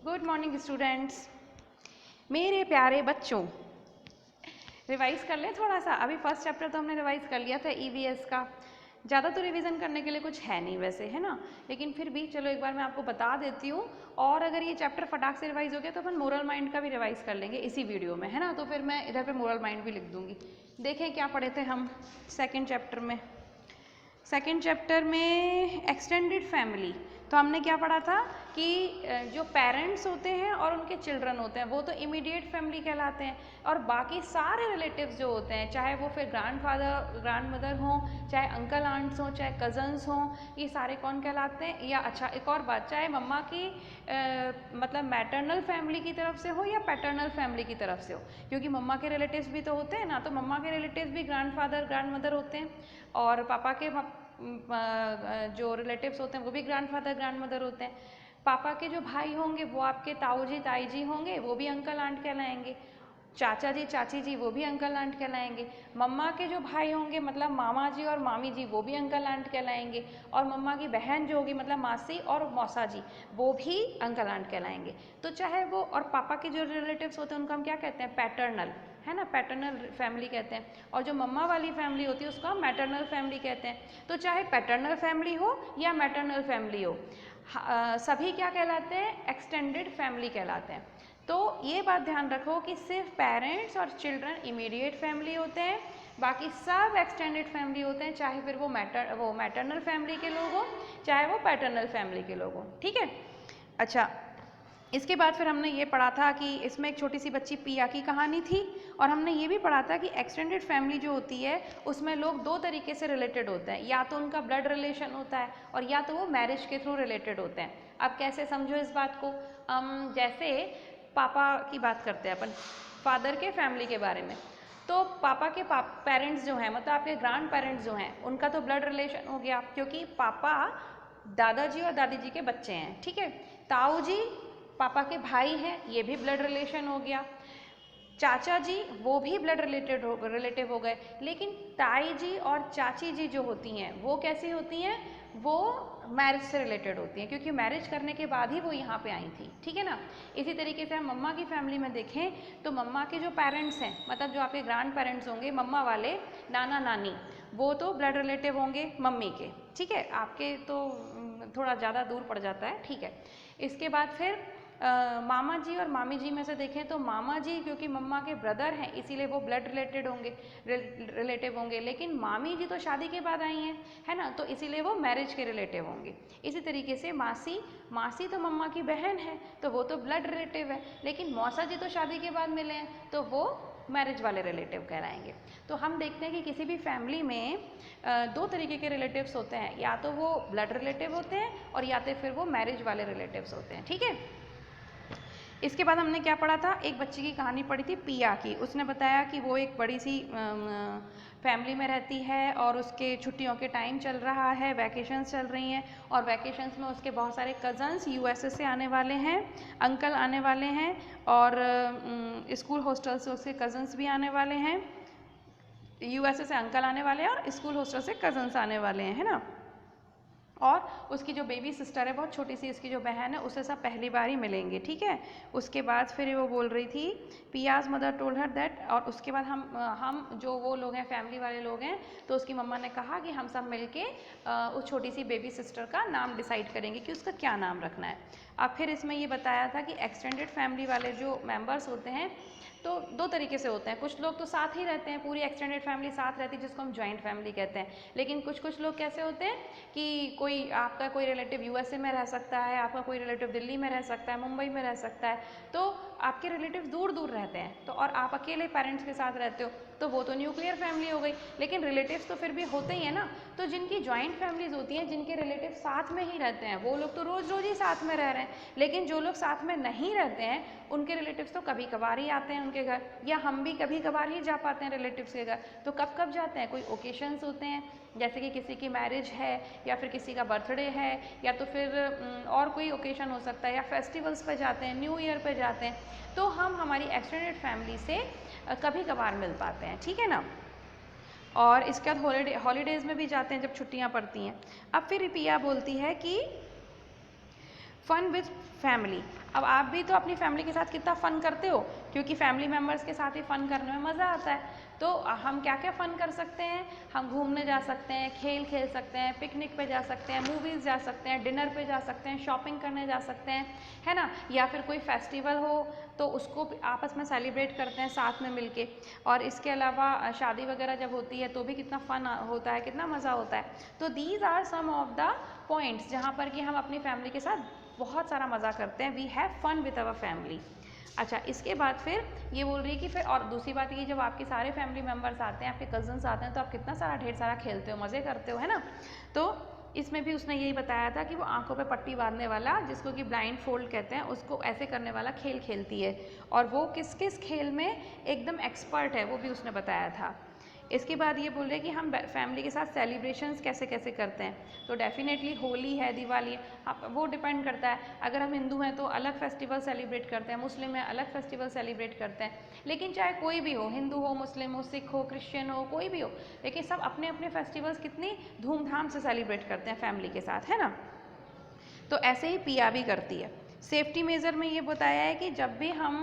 Good morning students, मेरे प्यारे बच्चों। रिवाइज कर लें थोड़ा सा। अभी फर्स्ट चैप्टर तो हमने रिवाइज कर लिया था ईवीएस का। ज़्यादा तो रिवीजन करने के लिए कुछ है नहीं वैसे, है ना, लेकिन फिर भी चलो एक बार मैं आपको बता देती हूँ। और अगर ये चैप्टर फटाक से रिवाइज हो गया तो अपन मोरल माइंड का भी रिवाइज कर लेंगे इसी वीडियो में, है ना। तो फिर मैं इधर पे मोरल माइंड भी लिख दूँगी। देखें क्या पढ़े थे हम सेकेंड चैप्टर में। सेकेंड चैप्टर में एक्सटेंडेड फैमिली, तो हमने क्या पढ़ा था कि जो पेरेंट्स होते हैं और उनके चिल्ड्रन होते हैं वो तो इमीडिएट फैमिली कहलाते हैं, और बाकी सारे रिलेटिव्स जो होते हैं, चाहे वो फिर ग्रैंडफादर ग्रैंड मदर हों, चाहे अंकल आंट्स हों, चाहे कज़न्स हों, ये सारे कौन कहलाते हैं। या अच्छा एक और बात, चाहे मम्मा की मतलब मैटरनल फैमिली की तरफ से हो या पैटर्नल फैमिली की तरफ से हो, क्योंकि मम्मा के रिलेटिव्स भी तो होते हैं ना। तो मम्मा के रिलेटिव्स भी ग्रैंडफादर ग्रैंड मदर होते हैं, और पापा के जो रिलेटिव्स होते हैं वो भी ग्रैंडफादर ग्रैंड मदर होते हैं। पापा के जो भाई होंगे वो आपके ताऊ जी ताई जी होंगे, वो भी अंकल आंट कहलाएंगे। चाचा जी चाची जी वो भी अंकल आंट कहलाएंगे। मम्मा के जो भाई होंगे मतलब मामा जी और मामी जी वो भी अंकल आंट कहलाएंगे। और मम्मा की बहन जो होगी मतलब मासी और मौसा जी वो भी अंकल आंट कहलाएंगे। तो चाहे वो, और पापा के जो रिलेटिव्स होते हैं उनको हम क्या कहते हैं, पैटर्नल, है ना, पैटर्नल फैमिली कहते हैं। और जो मम्मा वाली फैमिली होती है उसको हम मैटरनल फैमिली कहते हैं। तो चाहे पैटर्नल फैमिली हो या मैटरनल फैमिली हो, सभी क्या कहलाते हैं, एक्सटेंडेड फैमिली कहलाते हैं। तो ये बात ध्यान रखो कि सिर्फ पेरेंट्स और चिल्ड्रन इमीडिएट फैमिली होते हैं, बाकी सब एक्सटेंडेड फैमिली होते हैं, चाहे फिर वो मैटरनल फैमिली के लोग हों चाहे वो पैटर्नल फैमिली के लोग हों। ठीक है। अच्छा, इसके बाद फिर हमने ये पढ़ा था कि इसमें एक छोटी सी बच्ची पिया की कहानी थी, और हमने ये भी पढ़ा था कि एक्सटेंडेड फैमिली जो होती है उसमें लोग दो तरीके से रिलेटेड होते हैं, या तो उनका ब्लड रिलेशन होता है और या तो वो मैरिज के थ्रू रिलेटेड होते हैं। अब कैसे समझो इस बात को, जैसे पापा की बात करते हैं अपन, फादर के फैमिली के बारे में। तो पापा के पेरेंट्स जो हैं, मतलब आपके ग्रैंड पेरेंट्स जो हैं, उनका तो ब्लड रिलेशन हो गया, क्योंकि पापा दादाजी और दादी जी के बच्चे हैं। ठीक है। ताऊ जी पापा के भाई हैं, ये भी ब्लड रिलेशन हो गया। चाचा जी वो भी ब्लड रिलेटिव हो गए। लेकिन ताई जी और चाची जी जो होती हैं वो कैसी होती हैं, वो मैरिज से रिलेटेड होती हैं, क्योंकि मैरिज करने के बाद ही वो यहाँ पे आई थी। ठीक है ना। इसी तरीके से हम मम्मा की फैमिली में देखें तो मम्मा के जो पेरेंट्स हैं, मतलब जो आपके ग्रैंड पेरेंट्स होंगे मम्मा वाले, नाना नानी, वो तो ब्लड रिलेटिव होंगे मम्मी के। ठीक है। आपके तो थोड़ा ज़्यादा दूर पड़ जाता है। ठीक है। इसके बाद फिर मामा जी और मामी जी में से देखें तो मामा जी क्योंकि मम्मा के ब्रदर हैं इसीलिए वो ब्लड रिलेटेड होंगे, रिलेटिव होंगे। लेकिन मामी जी तो शादी के बाद आई हैं, है ना, तो इसीलिए वो मैरिज के रिलेटिव होंगे। इसी तरीके से मासी, मासी तो मम्मा की बहन है तो वो तो ब्लड रिलेटिव है। लेकिन मौसा जी तो शादी के बाद मिले हैं तो वो मैरिज वाले रिलेटिव कहलाएंगे। तो हम देखते हैं कि किसी भी फैमिली में दो तरीके के रिलेटिव्स होते हैं, या तो वो ब्लड रिलेटिव होते हैं और या तो फिर वो मैरिज वाले रिलेटिव्स होते हैं। ठीक है। इसके बाद हमने क्या पढ़ा था, एक बच्ची की कहानी पढ़ी थी पिया की। उसने बताया कि वो एक बड़ी सी फैमिली में रहती है और उसके छुट्टियों के टाइम चल रहा है, वैकेशंस चल रही हैं, और वैकेशंस में उसके बहुत सारे कज़न्स यूएसए से आने वाले हैं, अंकल आने वाले हैं, और स्कूल हॉस्टल से उसके कज़न्स भी आने वाले हैं। यूएसए से अंकल आने वाले हैं और स्कूल हॉस्टल से कज़न्स आने वाले हैं, है ना। और उसकी जो बेबी सिस्टर है, बहुत छोटी सी उसकी जो बहन है, उससे सब पहली बार ही मिलेंगे। ठीक है। उसके बाद फिर वो बोल रही थी, पियाज मदर टोल्ड हर दैट, और उसके बाद हम जो वो लोग हैं फैमिली वाले लोग हैं, तो उसकी मम्मा ने कहा कि हम सब मिलके उस छोटी सी बेबी सिस्टर का नाम डिसाइड करेंगे कि उसका क्या नाम रखना है। अब फिर इसमें ये बताया था कि एक्सटेंडेड फैमिली वाले जो मेम्बर्स होते हैं तो दो तरीके से होते हैं। कुछ लोग तो साथ ही रहते हैं, पूरी एक्सटेंडेड फैमिली साथ रहती है, जिसको हम जॉइंट फैमिली कहते हैं। लेकिन कुछ लोग कैसे होते हैं कि कोई आपका कोई रिलेटिव यूएसए में रह सकता है, आपका कोई रिलेटिव दिल्ली में रह सकता है, मुंबई में रह सकता है, तो आपके रिलेटिव दूर दूर रहते हैं, तो और आप अकेले पेरेंट्स के साथ रहते हो तो वो तो न्यूक्लियर फैमिली हो गई। लेकिन रिलेटिव्स तो फिर भी होते ही है ना। तो जिनकी जॉइंट फैमिलीज होती हैं, जिनके रिलेटिव साथ में ही रहते हैं, वो लोग तो रोज़ रोज़ ही साथ में रह रहे हैं। लेकिन जो लोग साथ में नहीं रहते हैं उनके रिलेटिव्स तो कभी कभार ही आते हैं उनके घर, या हम भी कभी कभार ही जा पाते हैं रिलेटिव्स के घर। तो कब कब जाते हैं, कोई ओकेशंस होते हैं, जैसे कि किसी की मैरिज है या फिर किसी का बर्थडे है, या तो फिर और कोई ओकेशन हो सकता है, या फेस्टिवल्स पे जाते हैं, न्यू ईयर पे जाते हैं, तो हम हमारी एक्सटेंडेड फैमिली से कभी कभार मिल पाते हैं। ठीक है ना। और इसके बाद हॉलीडेज़ में भी जाते हैं जब छुट्टियां पड़ती हैं। अब फिर पिया बोलती है कि फन विद फैमिली, अब आप भी तो अपनी फैमिली के साथ कितना फ़न करते हो, क्योंकि फैमिली मेम्बर्स के साथ ही फ़न करने में मज़ा आता है। तो हम क्या क्या फ़न कर सकते हैं, हम घूमने जा सकते हैं, खेल खेल सकते हैं, पिकनिक पे जा सकते हैं, मूवीज़ जा सकते हैं, डिनर पे जा सकते हैं, शॉपिंग करने जा सकते हैं, है ना। या फिर कोई फेस्टिवल हो तो उसको आपस में सेलिब्रेट करते हैं साथ में मिलके। और इसके अलावा शादी वगैरह जब होती है तो भी कितना फ़न होता है, कितना मज़ा होता है। तो these are some of the points जहाँ पर कि हम अपनी फैमिली के साथ बहुत सारा मज़ा करते हैं। We have fun with our family. अच्छा, इसके बाद फिर ये बोल रही है कि फिर और दूसरी बात ये, जब आपके सारे फैमिली मेम्बर्स आते हैं, आपके कज़न्स आते हैं, तो आप कितना सारा ढेर सारा खेलते हो, मज़े करते हो, है ना। तो इसमें भी उसने यही बताया था कि वो आंखों पे पट्टी बांधने वाला, जिसको कि ब्लाइंड फोल्ड कहते हैं, उसको ऐसे करने वाला खेल खेलती है। और वो किस किस खेल में एकदम एक्सपर्ट है वो भी उसने बताया था। इसके बाद ये बोल रहे हैं कि हम फैमिली के साथ सेलिब्रेशंस कैसे कैसे करते हैं। तो डेफिनेटली होली है, दिवाली है, वो डिपेंड करता है। अगर हम हिंदू हैं तो अलग फेस्टिवल सेलिब्रेट करते हैं, मुस्लिम है अलग फेस्टिवल सेलिब्रेट करते हैं। लेकिन चाहे कोई भी हो, हिंदू हो, मुस्लिम हो, सिख हो, क्रिश्चियन हो, कोई भी हो, लेकिन सब अपने अपने फेस्टिवल्स कितनी धूमधाम से सेलिब्रेट करते हैं फैमिली के साथ, है ना। तो ऐसे ही पिया भी करती है। सेफ्टी मेज़र में ये बताया है कि जब भी हम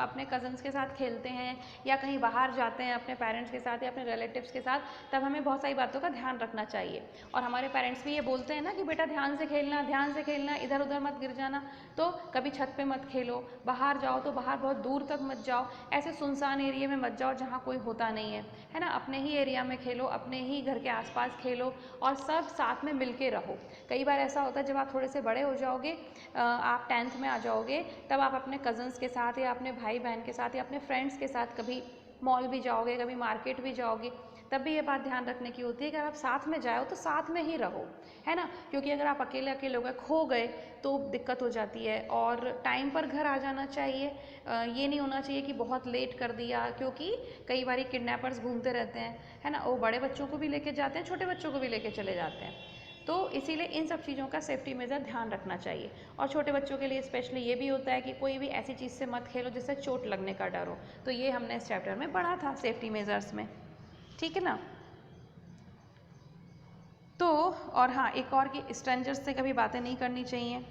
अपने कज़न्स के साथ खेलते हैं या कहीं बाहर जाते हैं अपने पेरेंट्स के साथ या अपने रिलेटिव्स के साथ, तब हमें बहुत सारी बातों का ध्यान रखना चाहिए। और हमारे पेरेंट्स भी ये बोलते हैं ना कि बेटा ध्यान से खेलना, ध्यान से खेलना, इधर उधर मत गिर जाना। तो कभी छत पे मत खेलो, बाहर जाओ तो बाहर बहुत दूर तक मत जाओ, ऐसे सुनसान एरिया में मत जाओ जहाँ कोई होता नहीं है ना। अपने ही एरिया में खेलो, अपने ही घर के आसपास खेलो और सब साथ में मिल के रहो। कई बार ऐसा होता है जब आप थोड़े से बड़े हो जाओगे, आप 10th में आ जाओगे, तब आप अपने कज़न्स के साथ या अपने भाई बहन के साथ या अपने फ्रेंड्स के साथ कभी मॉल भी जाओगे, कभी मार्केट भी जाओगे, तब भी ये बात ध्यान रखने की होती है कि अगर आप साथ में जाओ तो साथ में ही रहो, है ना। क्योंकि अगर आप अकेले अकेले हो गए, खो गए, तो दिक्कत हो जाती है। और टाइम पर घर आ जाना चाहिए, ये नहीं होना चाहिए कि बहुत लेट कर दिया, क्योंकि कई बार किडनैपर्स घूमते रहते हैं, है ना। वो बड़े बच्चों को भी लेके जाते हैं, छोटे बच्चों को भी लेके चले जाते हैं। तो इसीलिए इन सब चीज़ों का सेफ्टी मेजर ध्यान रखना चाहिए। और छोटे बच्चों के लिए स्पेशली ये भी होता है कि कोई भी ऐसी चीज़ से मत खेलो जिससे चोट लगने का डर हो। तो ये हमने इस चैप्टर में पढ़ा था सेफ्टी मेजर्स में, ठीक है ना। तो और हाँ, एक और कि स्ट्रेंजर्स से कभी बातें नहीं करनी चाहिए।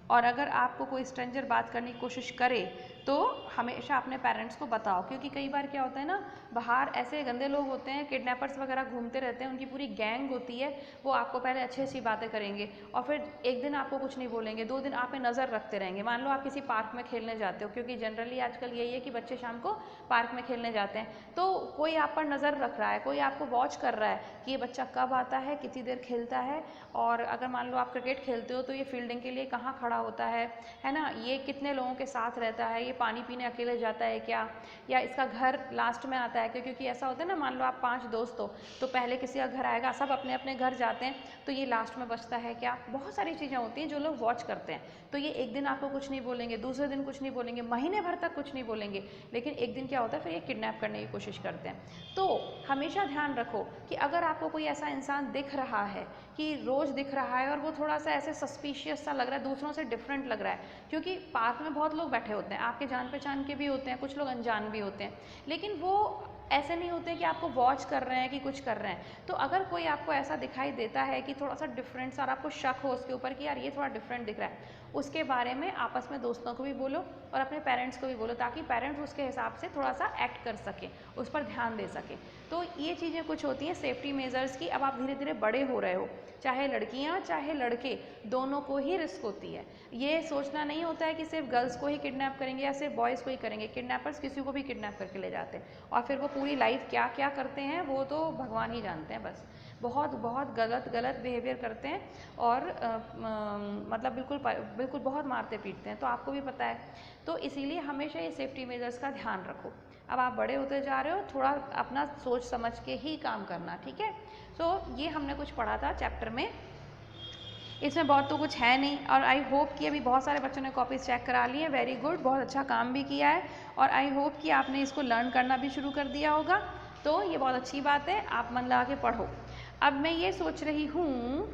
और अगर आपको कोई स्ट्रेंजर बात करने की कोशिश करे तो हमेशा अपने पेरेंट्स को बताओ, क्योंकि कई बार क्या होता है ना, बाहर ऐसे गंदे लोग होते हैं, किडनैपर्स वगैरह घूमते रहते हैं, उनकी पूरी गैंग होती है। वो आपको पहले अच्छी अच्छी बातें करेंगे और फिर एक दिन आपको कुछ नहीं बोलेंगे, 2 दिन आप पे नज़र रखते रहेंगे। मान लो आप किसी पार्क में खेलने जाते हो, क्योंकि जनरली आजकल यही है कि बच्चे शाम को पार्क में खेलने जाते हैं, तो कोई आप पर नज़र रख रहा है, कोई आपको वॉच कर रहा है कि ये बच्चा कब आता है, कितनी देर खेलता है। और अगर मान लो आप क्रिकेट खेलते हो तो ये फील्डिंग के लिए कहाँ खड़ा होता है ना, ये कितने लोगों के साथ रहता है, ये पानी पीने अकेले जाता है क्या, या इसका घर लास्ट में आता है क्या। क्योंकि ऐसा होता है ना, मान लो आप 5 दोस्त हो तो पहले किसी का घर आएगा, सब अपने अपने घर जाते हैं, तो ये लास्ट में बचता है क्या। बहुत सारी चीज़ें होती हैं जो लोग वॉच करते हैं। तो ये एक दिन आपको कुछ नहीं बोलेंगे, दूसरे दिन कुछ नहीं बोलेंगे, महीने भर तक कुछ नहीं बोलेंगे, लेकिन एक दिन क्या होता है, फिर ये किडनैप करने की कोशिश करते हैं। तो हमेशा ध्यान रखो कि अगर आपको कोई ऐसा इंसान दिख रहा है कि रोज़ दिख रहा है और वो थोड़ा सा ऐसे सस्पिशियस सा लग रहा है, दूसरों से डिफरेंट लग रहा है, क्योंकि पार्क में बहुत लोग बैठे होते हैं, आपके जान पहचान के भी होते हैं, कुछ लोग अनजान भी होते हैं, लेकिन वो ऐसे नहीं होते कि आपको वॉच कर रहे हैं कि कुछ कर रहे हैं। तो अगर कोई आपको ऐसा दिखाई देता है कि थोड़ा सा डिफरेंट सा और आपको शक हो उसके ऊपर कि यार ये थोड़ा डिफरेंट दिख रहा है, उसके बारे में आपस में दोस्तों को भी बोलो और अपने पेरेंट्स को भी बोलो, ताकि पेरेंट्स उसके हिसाब से थोड़ा सा एक्ट कर सकें, उस पर ध्यान दे सकें। तो ये चीज़ें कुछ होती हैं सेफ्टी मेजर्स की। अब आप धीरे धीरे बड़े हो रहे हो, चाहे लड़कियां चाहे लड़के, दोनों को ही रिस्क होती है। ये सोचना नहीं होता है कि सिर्फ गर्ल्स को ही किडनैप करेंगे या सिर्फ बॉयज़ को ही करेंगे। किडनैपर्स किसी को भी किडनैप करके ले जाते हैं और फिर वो पूरी लाइफ क्या क्या करते हैं वो तो भगवान ही जानते हैं। बस बहुत बहुत गलत गलत बिहेवियर करते हैं और मतलब बिल्कुल बिल्कुल बहुत मारते पीटते हैं, तो आपको भी पता है। तो इसीलिए हमेशा ये सेफ्टी मेजर्स का ध्यान रखो। अब आप बड़े होते जा रहे हो, थोड़ा अपना सोच समझ के ही काम करना, ठीक है। तो ये हमने कुछ पढ़ा था चैप्टर में, इसमें बहुत तो कुछ है नहीं। और आई होप कि अभी बहुत सारे बच्चों ने कॉपीज चेक करा ली है, वेरी गुड, बहुत अच्छा काम भी किया है। और आई होप कि आपने इसको लर्न करना भी शुरू कर दिया होगा, तो ये बहुत अच्छी बात है, आप मन लगा के पढ़ो। अब मैं ये सोच रही हूँ,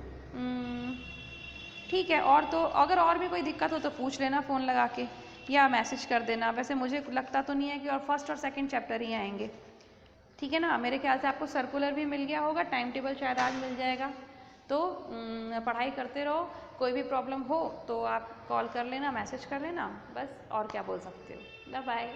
ठीक है, और तो अगर और भी कोई दिक्कत हो तो पूछ लेना फ़ोन लगा के या मैसेज कर देना। वैसे मुझे लगता तो नहीं है कि और फर्स्ट और सेकंड चैप्टर ही आएंगे, ठीक है ना। मेरे ख्याल से आपको सर्कुलर भी मिल गया होगा, टाइम टेबल शायद आज मिल जाएगा, तो पढ़ाई करते रहो, कोई भी प्रॉब्लम हो तो आप कॉल कर लेना, मैसेज कर लेना, बस और क्या बोल सकते हो। Bye bye.